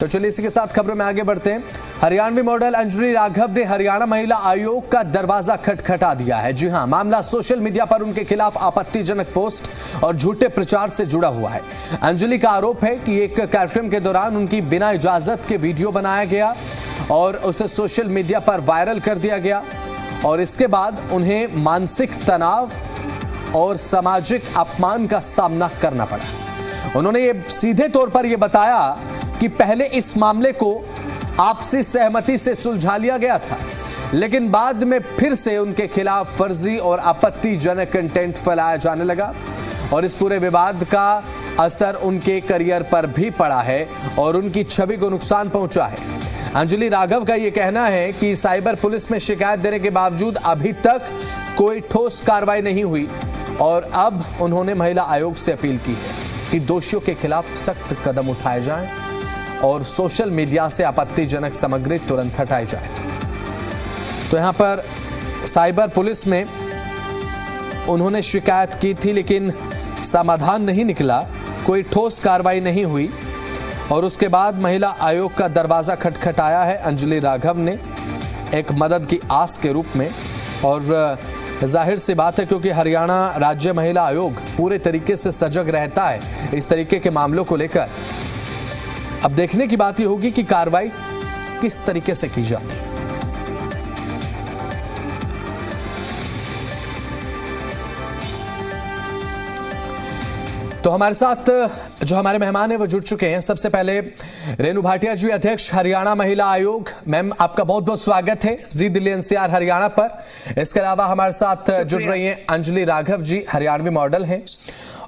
तो चलिए इसी के साथ खबरों में आगे बढ़ते हैं। हरियाणवी मॉडल अंजलि राघव ने हरियाणा महिला आयोग का दरवाजा खटखटा दिया है। जी हां, मामला सोशल मीडिया पर उनके खिलाफ आपत्तिजनक पोस्ट और झूठे प्रचार से जुड़ा हुआ है। अंजलि का आरोप है कि एक कार्यक्रम के दौरान उनकी बिना इजाजत के वीडियो बनाया गया और उसे सोशल मीडिया पर वायरल कर दिया गया और इसके बाद उन्हें मानसिक तनाव और सामाजिक अपमान का सामना करना पड़ा। उन्होंने ये सीधे तौर पर यह बताया कि पहले इस मामले को आपसी सहमति से सुलझा लिया गया था, लेकिन बाद में फिर से उनके खिलाफ फर्जी और आपत्तिजनक कंटेंट फैलाया जाने लगा और इस पूरे विवाद का असर उनके करियर पर भी पड़ा है और उनकी छवि को नुकसान पहुंचा है। अंजलि राघव का यह कहना है कि साइबर पुलिस में शिकायत देने के बावजूद अभी तक कोई ठोस कार्रवाई नहीं हुई और अब उन्होंने महिला आयोग से अपील की है कि दोषियों के खिलाफ सख्त कदम उठाए जाएं और सोशल मीडिया से आपत्तिजनक सामग्री तुरंत हटाई जाए। तो यहां पर साइबर पुलिस में उन्होंने शिकायत की थी, लेकिन समाधान नहीं निकला, कोई ठोस कार्रवाई नहीं हुई और उसके बाद महिला आयोग का दरवाजा खटखटाया है अंजलि राघव ने एक मदद की आस के रूप में। और जाहिर सी बात है, क्योंकि हरियाणा राज्य महिला आयोग पूरे तरीके से सजग रहता है इस तरीके के मामलों को लेकर। अब देखने की बात यह होगी कि कार्रवाई किस तरीके से की जाती है। तो हमारे साथ जो हमारे मेहमान हैं वो जुड़ चुके हैं। सबसे पहले रेणु भाटिया जी, अध्यक्ष हरियाणा महिला आयोग। मैम, आपका बहुत बहुत स्वागत है जी दिल्ली एनसीआर हरियाणा पर। इसके अलावा हमारे साथ जुड़ रही हैं अंजलि राघव जी, हरियाणवी मॉडल हैं।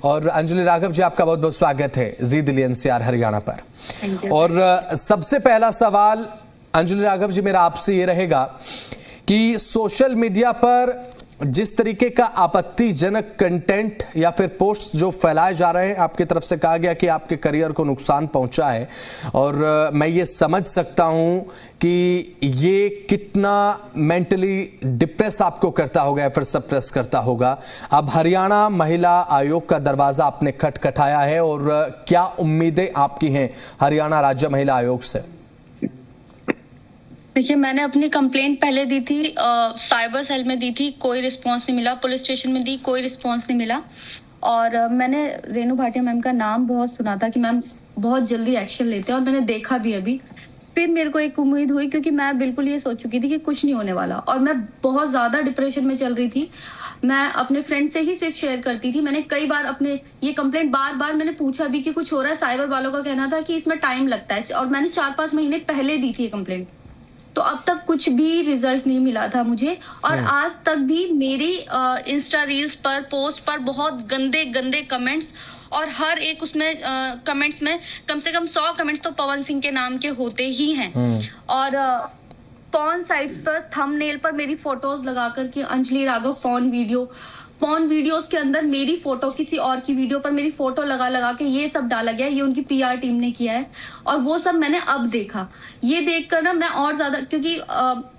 और अंजलि राघव जी, आपका बहुत बहुत स्वागत है जी दिल्ली एनसीआर हरियाणा पर। और सबसे पहला सवाल अंजलि राघव जी मेरा आपसे ये रहेगा कि सोशल मीडिया पर जिस तरीके का आपत्तिजनक कंटेंट या फिर पोस्ट्स जो फैलाए जा रहे हैं, आपकी तरफ से कहा गया कि आपके करियर को नुकसान पहुंचा है और मैं ये समझ सकता हूं कि ये कितना मेंटली डिप्रेस आपको करता होगा या फिर सप्रेस करता होगा। अब हरियाणा महिला आयोग का दरवाजा आपने खटखटाया है और क्या उम्मीदें आपकी हैं हरियाणा राज्य महिला आयोग से? देखिए, मैंने अपनी कंप्लेंट पहले दी थी, साइबर सेल में दी थी, कोई रिस्पांस नहीं मिला। पुलिस स्टेशन में दी, कोई रिस्पांस नहीं मिला। और मैंने रेणु भाटिया मैम का नाम बहुत सुना था कि मैम बहुत जल्दी एक्शन लेते हैं और मैंने देखा भी अभी। फिर मेरे को एक उम्मीद हुई, क्योंकि मैं बिल्कुल ये सोच चुकी थी कि कुछ नहीं होने वाला और मैं बहुत ज्यादा डिप्रेशन में चल रही थी। मैं अपने फ्रेंड से ही सिर्फ शेयर करती थी। मैंने कई बार अपने ये कंप्लेंट बार मैंने पूछा भी कि कुछ हो रहा है। साइबर वालों का कहना था कि इसमें टाइम लगता है और मैंने 4-5 महीने पहले दी थी ये कंप्लेंट। तो अब तक कुछ भी रिजल्ट नहीं मिला था मुझे और आज तक भी मेरी इंस्टा रील्स पर, पोस्ट पर बहुत गंदे गंदे कमेंट्स और हर एक उसमें कमेंट्स में कम से कम 100 कमेंट्स तो पवन सिंह के नाम के होते ही हैं। और पॉर्न साइट्स पर थंबनेल पर मेरी फोटोज लगा करके अंजलि राघव पॉर्न वीडियोस के अंदर मेरी फोटो, किसी और की वीडियो पर मेरी फोटो लगा के ये सब डाला गया। ये उनकी पीआर टीम ने किया है और वो सब मैंने अब देखा। ये देखकर ना मैं और ज्यादा, क्योंकि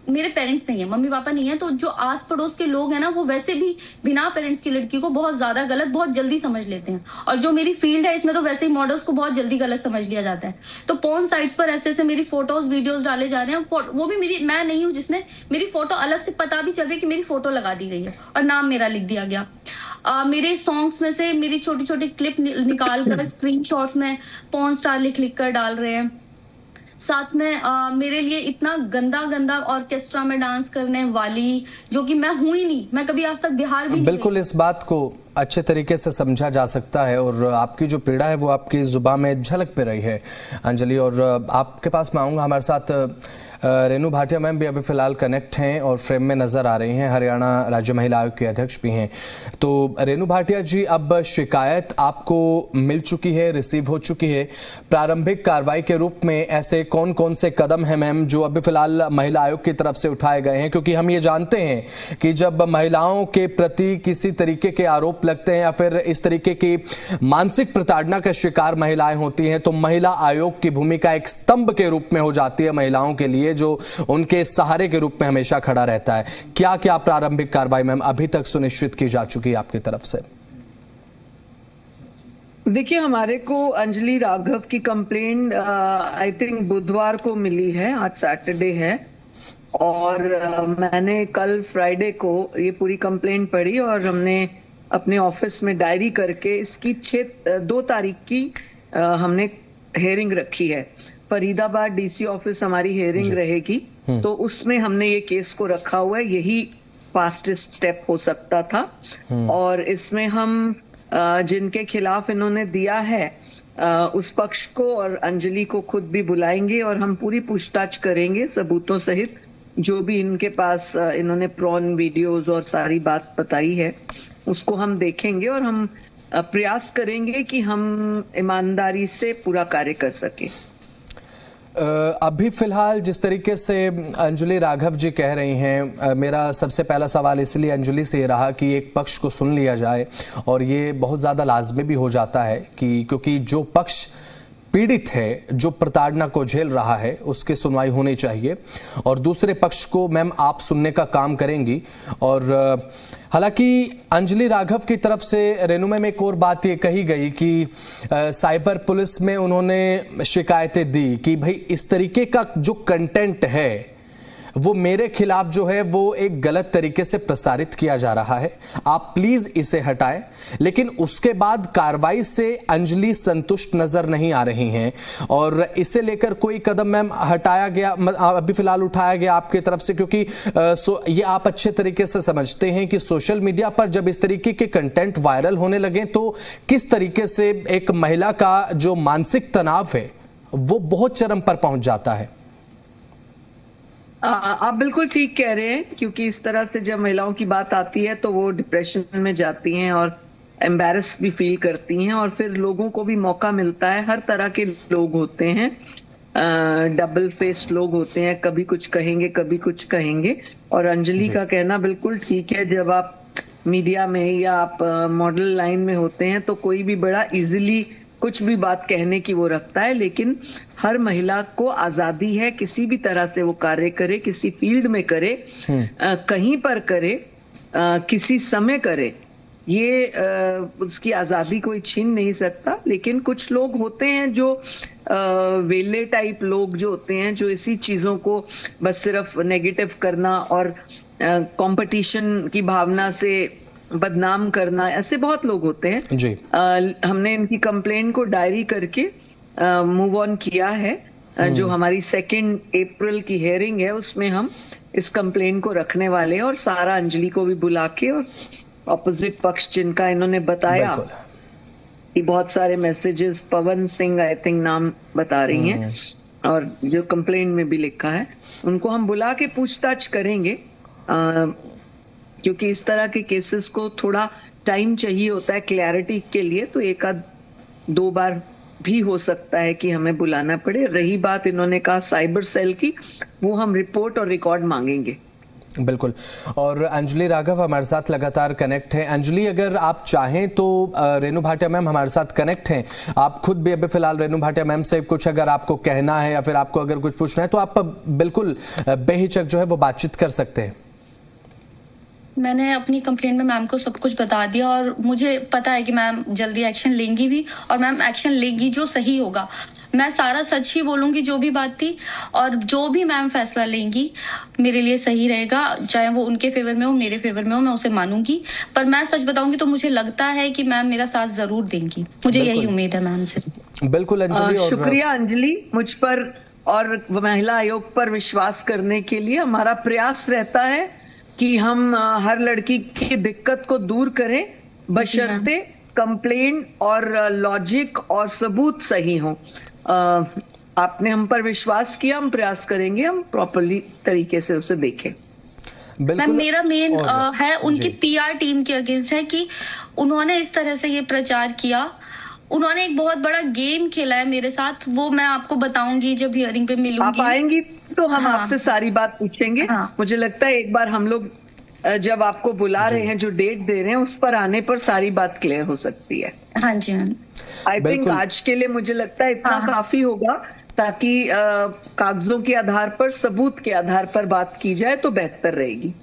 मेरे पेरेंट्स नहीं है, मम्मी पापा नहीं है, तो जो आस पड़ोस के लोग हैं ना, वो वैसे भी बिना पेरेंट्स की लड़की को बहुत ज्यादा गलत बहुत जल्दी समझ लेते हैं। और जो मेरी फील्ड है इसमें तो वैसे ही मॉडल्स को बहुत जल्दी गलत समझ लिया जाता है। तो पॉर्न साइट्स पर ऐसे मेरी फोटोज वीडियोज डाले जा रहे हैं। वो भी मैं नहीं हूँ, जिसमें मेरी फोटो अलग से पता भी चल रही है कि मेरी फोटो लगा दी गई है और नाम मेरा लिख दिया गया। मेरे सॉन्ग्स में से मेरी छोटी छोटी क्लिप निकाल कर स्क्रीनशॉट्स में पॉर्न स्टार लिख कर डाल रहे हैं। साथ में मेरे लिए इतना गंदा ऑर्केस्ट्रा में डांस करने वाली, जो कि मैं हूं ही नहीं, मैं कभी आज तक बिहार भी नहीं। बिल्कुल, इस बात को अच्छे तरीके से समझा जा सकता है और आपकी जो पीड़ा है वो आपकी जुबान में झलक पे रही है अंजलि। और आपके पास मैं आऊँगा। हमारे साथ रेणु भाटिया मैम भी अभी फिलहाल कनेक्ट हैं और फ्रेम में नजर आ रही हैं, हरियाणा राज्य महिला आयोग के अध्यक्ष भी हैं। तो रेणु भाटिया जी, अब शिकायत आपको मिल चुकी है, रिसीव हो चुकी है। प्रारंभिक कार्रवाई के रूप में ऐसे कौन कौन से कदम हैं मैम जो अभी फिलहाल महिला आयोग की तरफ से उठाए गए हैं? क्योंकि हम ये जानते हैं कि जब महिलाओं के प्रति किसी तरीके के आरोप लगते हैं या फिर इस तरीके की मानसिक प्रताड़ना का शिकार महिलाएं होती हैं, तो महिला आयोग की भूमिका एक स्तंभ के रूप में हो जाती है महिलाओं के लिए, जो उनके सहारे के रूप में हमेशा खड़ा रहता है। क्या क्या प्रारंभिक कार्रवाई मैम अभी तक सुनिश्चित की जा चुकी है आपकी तरफ से? देखिए, हमारे को अंजलि राघव की कंप्लेंट आई थिंक बुधवार को मिली है, आज सैटरडे है। और मैंने कल फ्राइडे को ये पूरी कंप्लेंट पढ़ी और हमने अपने ऑफिस में डायरी करके इसकी 2 तारीख की हमने हेयरिंग रखी है। फरीदाबाद डीसी ऑफिस हमारी हेयरिंग रहेगी, तो उसमें हमने ये केस को रखा हुआ है। यही फास्टेस्ट स्टेप हो सकता था। और इसमें हम जिनके खिलाफ इन्होंने दिया है उस पक्ष को और अंजलि को खुद भी बुलाएंगे और हम पूरी पूछताछ करेंगे सबूतों सहित। जो भी इनके पास इन्होंने प्रॉन वीडियोस और सारी बात बताई है उसको हम देखेंगे और हम प्रयास करेंगे कि हम ईमानदारी से पूरा कार्य कर सके। अभी फिलहाल जिस तरीके से अंजलि राघव जी कह रही हैं, मेरा सबसे पहला सवाल इसलिए अंजलि से ये रहा कि एक पक्ष को सुन लिया जाए और ये बहुत ज़्यादा लाजमी भी हो जाता है कि क्योंकि जो पक्ष पीड़ित है, जो प्रताड़ना को झेल रहा है, उसकी सुनवाई होनी चाहिए और दूसरे पक्ष को मैम आप सुनने का काम करेंगी। और हालांकि अंजलि राघव की तरफ से रेनुमे में एक और बात ये कही गई कि साइबर पुलिस में उन्होंने शिकायतें दी कि भाई इस तरीके का जो कंटेंट है वो मेरे खिलाफ जो है वो एक गलत तरीके से प्रसारित किया जा रहा है, आप प्लीज इसे हटाएं। लेकिन उसके बाद कार्रवाई से अंजलि संतुष्ट नजर नहीं आ रही हैं और इसे लेकर कोई कदम मैम हटाया गया, अभी फिलहाल उठाया गया आपकी तरफ से? क्योंकि ये आप अच्छे तरीके से समझते हैं कि सोशल मीडिया पर जब इस तरीके के कंटेंट वायरल होने लगे तो किस तरीके से एक महिला का जो मानसिक तनाव है वो बहुत चरम पर पहुंच जाता है। आप बिल्कुल ठीक कह रहे हैं, क्योंकि इस तरह से जब महिलाओं की बात आती है तो वो डिप्रेशन में जाती हैं और एम्बैरस भी फील करती हैं और फिर लोगों को भी मौका मिलता है। हर तरह के लोग होते हैं, डबल फेस्ड लोग होते हैं, कभी कुछ कहेंगे कभी कुछ कहेंगे। और अंजलि का कहना बिल्कुल ठीक है, जब आप मीडिया में या आप मॉडल लाइन में होते हैं तो कोई भी बड़ा इजीली कुछ भी बात कहने की वो रखता है, लेकिन हर महिला को आजादी है किसी भी तरह से वो कार्य करे, किसी फील्ड में करे, कहीं पर करे, किसी समय करे, ये उसकी आजादी कोई छीन नहीं सकता। लेकिन कुछ लोग होते हैं जो वेले टाइप लोग जो होते हैं, जो इसी चीजों को बस सिर्फ नेगेटिव करना और कंपटीशन की भावना से बदनाम करना, ऐसे बहुत लोग होते हैं जी। हमने इनकी कंप्लेंट को डायरी करके मूव ऑन किया है। जो हमारी 2 अप्रैल की हेयरिंग है उसमें हम इस कंप्लेंट को रखने वाले हैं और सारा अंजलि को भी बुला के और ऑपोजिट पक्ष जिनका इन्होंने बताया कि बहुत सारे messages, Pawan Singh I think नाम बता रही हैं और जो कंप्लेंट में भी लिखा है, उनको हम बुला के पूछताछ करेंगे। क्योंकि इस तरह के केसेस को थोड़ा टाइम चाहिए होता है क्लैरिटी के लिए, तो 1-2 बार भी हो सकता है कि हमें बुलाना पड़े। रही बात इन्होंने कहा साइबर सेल की, वो हम रिपोर्ट और रिकॉर्ड मांगेंगे। बिल्कुल। और अंजलि राघव हमारे साथ लगातार कनेक्ट हैं। अंजलि, अगर आप चाहें तो रेनू भाटिया मैम हमारे साथ कनेक्ट हैं, आप खुद भी अभी फिलहाल रेनू भाटिया मैम से कुछ अगर आपको कहना है या फिर आपको अगर कुछ पूछना है तो आप बिल्कुल बेहिचक जो है वो बातचीत कर सकते हैं। मैंने अपनी कंप्लेंट में मैम को सब कुछ बता दिया और मुझे पता है कि मैम जल्दी एक्शन लेंगी भी और मैम एक्शन लेगी जो सही होगा। मैं सारा सच ही बोलूंगी जो भी बात थी और जो भी मैम फैसला लेंगी मेरे लिए सही रहेगा, चाहे वो उनके फेवर में हो मेरे फेवर में हो, मैं उसे मानूंगी। पर मैं सच बताऊंगी तो मुझे लगता है कि मैम मेरा साथ जरूर देंगी, मुझे यही उम्मीद है मैम से। बिल्कुल अंजलि, शुक्रिया अंजलि मुझ पर और महिला आयोग पर विश्वास करने के लिए। हमारा प्रयास रहता है कि हम हर लड़की की दिक्कत को दूर करें, बशर्ते कंप्लेंट और लॉजिक और सबूत सही हो। आपने हम पर विश्वास किया, हम प्रयास करेंगे, हम प्रॉपर्ली तरीके से उसे देखें। मैम मेरा मेन है उनकी पीआर टीम के अगेंस्ट है कि उन्होंने इस तरह से ये प्रचार किया, उन्होंने एक बहुत बड़ा गेम खेला है मेरे साथ, वो मैं आपको बताऊंगी जब हियरिंग पे मिलूंगी। आप आएंगी तो हम आपसे सारी बात पूछेंगे। मुझे लगता है एक बार हम लोग जब आपको बुला रहे हैं, जो डेट दे रहे हैं, उस पर आने पर सारी बात क्लियर हो सकती है। हाँ जी मैम। आई थिंक आज के लिए मुझे लगता है इतना काफी होगा, ताकि कागजों के आधार पर, सबूत के आधार पर बात की जाए तो बेहतर रहेगी।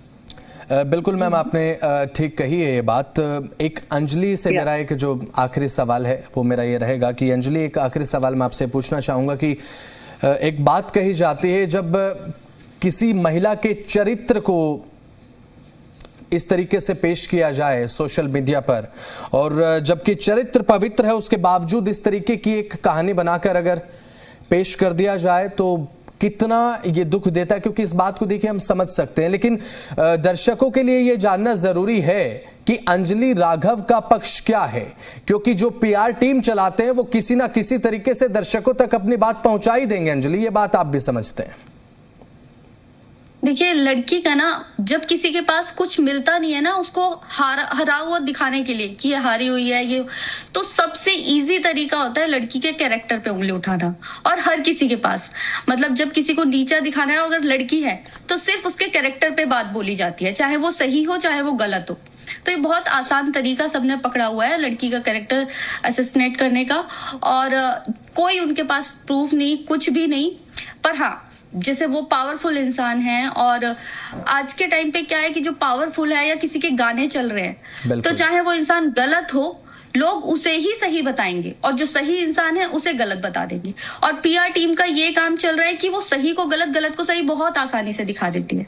बिल्कुल मैम, आपने ठीक कही है ये बात। एक अंजलि से मेरा एक जो आखिरी सवाल है वो मेरा ये रहेगा कि अंजलि, एक आखिरी सवाल मैं आपसे पूछना चाहूँगा कि एक बात कही जाती है, जब किसी महिला के चरित्र को इस तरीके से पेश किया जाए सोशल मीडिया पर, और जबकि चरित्र पवित्र है उसके बावजूद इस तरीके की एक कहानी बनाकर अगर पेश कर दिया जाए तो कितना ये दुख देता है। क्योंकि इस बात को देखिए हम समझ सकते हैं, लेकिन दर्शकों के लिए ये जानना जरूरी है कि अंजलि राघव का पक्ष क्या है, क्योंकि जो पीआर टीम चलाते हैं वो किसी ना किसी तरीके से दर्शकों तक अपनी बात पहुंचा ही देंगे। अंजलि, ये बात आप भी समझते हैं? देखिए, लड़की का ना जब किसी के पास कुछ मिलता नहीं है ना, उसको हरा हुआ दिखाने के लिए कि ये हारी हुई है, ये तो सबसे इजी तरीका होता है लड़की के कैरेक्टर पे उंगली उठाना। और हर किसी के पास, मतलब जब किसी को नीचा दिखाना है, अगर लड़की है तो सिर्फ उसके कैरेक्टर पे बात बोली जाती है, चाहे वो सही हो चाहे वो गलत हो। तो ये बहुत आसान तरीका सबने पकड़ा हुआ है लड़की का कैरेक्टर असैसिनेट करने का, और कोई उनके पास प्रूफ नहीं, कुछ भी नहीं। पर हाँ, जैसे वो पावरफुल इंसान है, और आज के टाइम पे क्या है कि जो पावरफुल है या किसी के गाने चल रहे हैं, तो चाहे वो इंसान गलत हो, लोग उसे ही सही बताएंगे, और जो सही इंसान है उसे गलत बता देंगे। और पीआर टीम का ये काम चल रहा है कि वो सही को गलत, गलत को सही बहुत आसानी से दिखा देती है।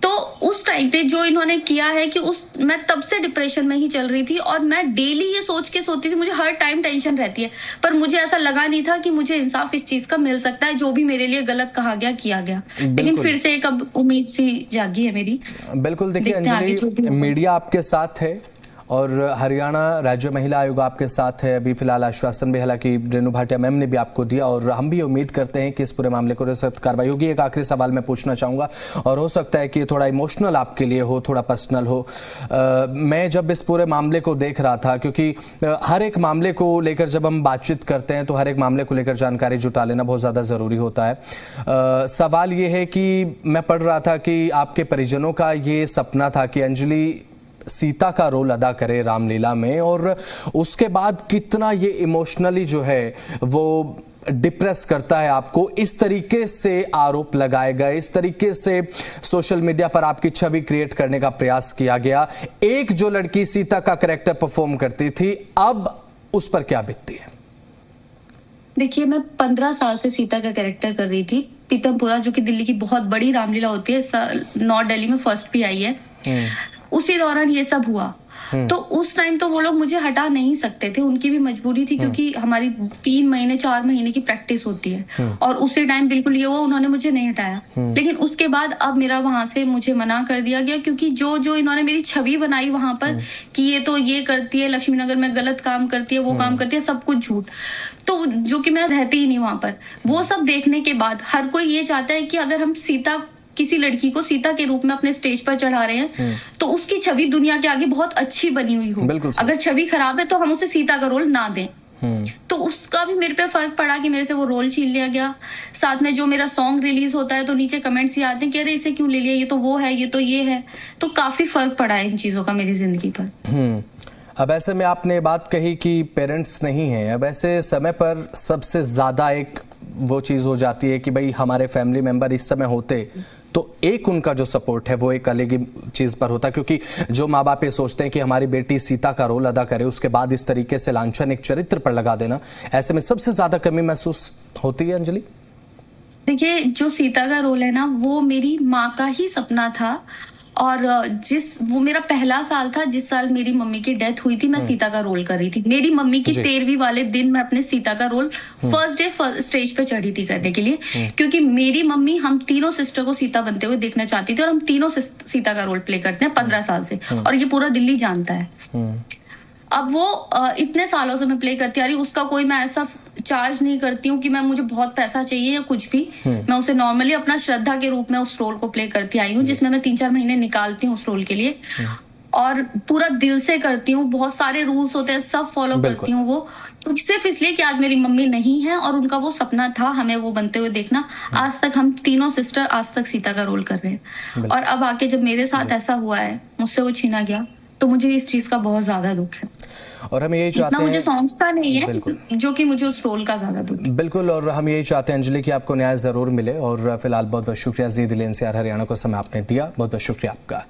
तो उस टाइम पे जो इन्होंने किया है कि मैं तब से डिप्रेशन में ही चल रही थी, और मैं डेली ये सोच के सोती थी, मुझे हर टाइम टेंशन रहती है, पर मुझे ऐसा लगा नहीं था कि मुझे इंसाफ इस चीज का मिल सकता है, जो भी मेरे लिए गलत कहा गया किया गया। लेकिन फिर से एक अब उम्मीद सी जागी है मेरी। बिल्कुल, देखिए अंजलि, मीडिया आपके साथ है और हरियाणा राज्य महिला आयोग आपके साथ है। अभी फिलहाल आश्वासन भी हालांकि रेणु भाटिया मैम ने भी आपको दिया, और हम भी उम्मीद करते हैं कि इस पूरे मामले को सख्त कार्रवाई होगी। एक आखिरी सवाल मैं पूछना चाहूँगा, और हो सकता है कि थोड़ा इमोशनल आपके लिए हो, थोड़ा पर्सनल हो। मैं जब इस पूरे मामले को देख रहा था, क्योंकि हर एक मामले को लेकर जब हम बातचीत करते हैं तो हर एक मामले को लेकर जानकारी जुटा लेना बहुत ज़्यादा ज़रूरी होता है। सवाल ये है कि मैं पढ़ रहा था कि आपके परिजनों का ये सपना था कि अंजलि सीता का रोल अदा करे रामलीला में, और उसके बाद कितना ये इमोशनली जो है वो डिप्रेस करता है आपको। इस तरीके से आरोप लगाए गए, इस तरीके से सोशल मीडिया पर आपकी छवि क्रिएट करने का प्रयास किया गया। एक जो लड़की सीता का कैरेक्टर परफॉर्म करती थी, अब उस पर क्या बीतती है? देखिए, मैं 15 साल से सीता का कैरेक्टर कर रही थी। पीतमपुरा, जो कि दिल्ली की बहुत बड़ी रामलीला होती है, नॉर्थ दिल्ली में फर्स्ट भी आई है, उसी दौरान ये सब हुआ। तो उस टाइम तो वो लोग मुझे हटा नहीं सकते थे, उनकी भी मजबूरी थी, क्योंकि हमारी 3 महीने 4 महीने की प्रैक्टिस होती है, और उसी टाइम बिल्कुल ये हुआ, उन्होंने मुझे नहीं हटाया। लेकिन उसके बाद अब मेरा वहां से मुझे मना कर दिया गया, क्योंकि जो इन्होंने मेरी छवि बनाई वहां पर कि ये तो ये करती है, लक्ष्मीनगर में गलत काम करती है, वो काम करती है, सब कुछ झूठ, तो जो कि मैं रहती ही नहीं वहां पर। वो सब देखने के बाद हर कोई ये चाहता है कि अगर हम किसी लड़की को सीता के रूप में अपने स्टेज पर चढ़ा रहे हैं, तो उसकी छवि दुनिया के आगे बहुत अच्छी बनी हुई हो। अगर छवि खराब है तो हम उसे सीता का रोल ना दें। तो उसका भी मेरे पे फर्क पड़ा कि मेरे से वो रोल छीन लिया गया। साथ में जो मेरा सॉन्ग रिलीज होता है तो नीचे कमेंट्स ही आते हैं कि अरे इसे क्यों ले लिया, ये तो वो है, ये तो ये है। तो काफी फर्क पड़ा है इन चीजों का मेरी जिंदगी पर। अब ऐसे में आपने बात कही कि पेरेंट्स नहीं है, अब ऐसे समय पर सबसे ज्यादा एक वो चीज हो जाती है कि भाई हमारे फैमिली मेंबर इस समय होते तो एक उनका जो सपोर्ट है वो एक अलग ही चीज पर होता, क्योंकि जो माँ बाप ये सोचते हैं कि हमारी बेटी सीता का रोल अदा करे, उसके बाद इस तरीके से लांछन एक चरित्र पर लगा देना, ऐसे में सबसे ज्यादा कमी महसूस होती है। अंजलि, देखिए, जो सीता का रोल है ना, वो मेरी माँ का ही सपना था, और वो मेरा पहला साल था जिस साल मेरी मम्मी की डेथ हुई थी, मैं सीता का रोल कर रही थी। मेरी मम्मी की 13वीं वाले दिन मैं अपने सीता का रोल फर्स्ट डे स्टेज पे चढ़ी थी करने के लिए, क्योंकि मेरी मम्मी हम तीनों सिस्टर को सीता बनते हुए देखना चाहती थी, और हम तीनों सीता का रोल प्ले करते हैं 15 साल से, और ये पूरा दिल्ली जानता है। अब वो इतने सालों से मैं प्ले करती आ रही हूँ, उसका कोई मैं ऐसा चार्ज नहीं करती हूँ कि मुझे बहुत पैसा चाहिए या कुछ भी। मैं उसे नॉर्मली अपना श्रद्धा के रूप में उस रोल को प्ले करती आई हूँ, जिसमें मैं 3-4 महीने निकालती हूँ उस रोल के लिए, और पूरा दिल से करती हूँ। बहुत सारे रूल्स होते हैं, सब फॉलो करती हूँ वो, तो सिर्फ इसलिए कि आज मेरी मम्मी नहीं है और उनका वो सपना था हमें वो बनते हुए देखना। आज तक हम तीनों सिस्टर आज तक सीता का रोल कर रहे हैं, और अब आके जब मेरे साथ ऐसा हुआ है, मुझसे वो छीना गया, तो मुझे इस चीज का बहुत ज्यादा दुख है। और हम यही चाहते हैं, मुझे सॉन्ग्स का नहीं है जो कि मुझे उस रोल का ज्यादा दुख है। बिल्कुल, और हम यही चाहते हैं अंजलि कि आपको न्याय जरूर मिले। और फिलहाल बहुत बहुत शुक्रिया, जी दिल एनसीआर हरियाणा को समय आपने दिया, बहुत बहुत शुक्रिया आपका।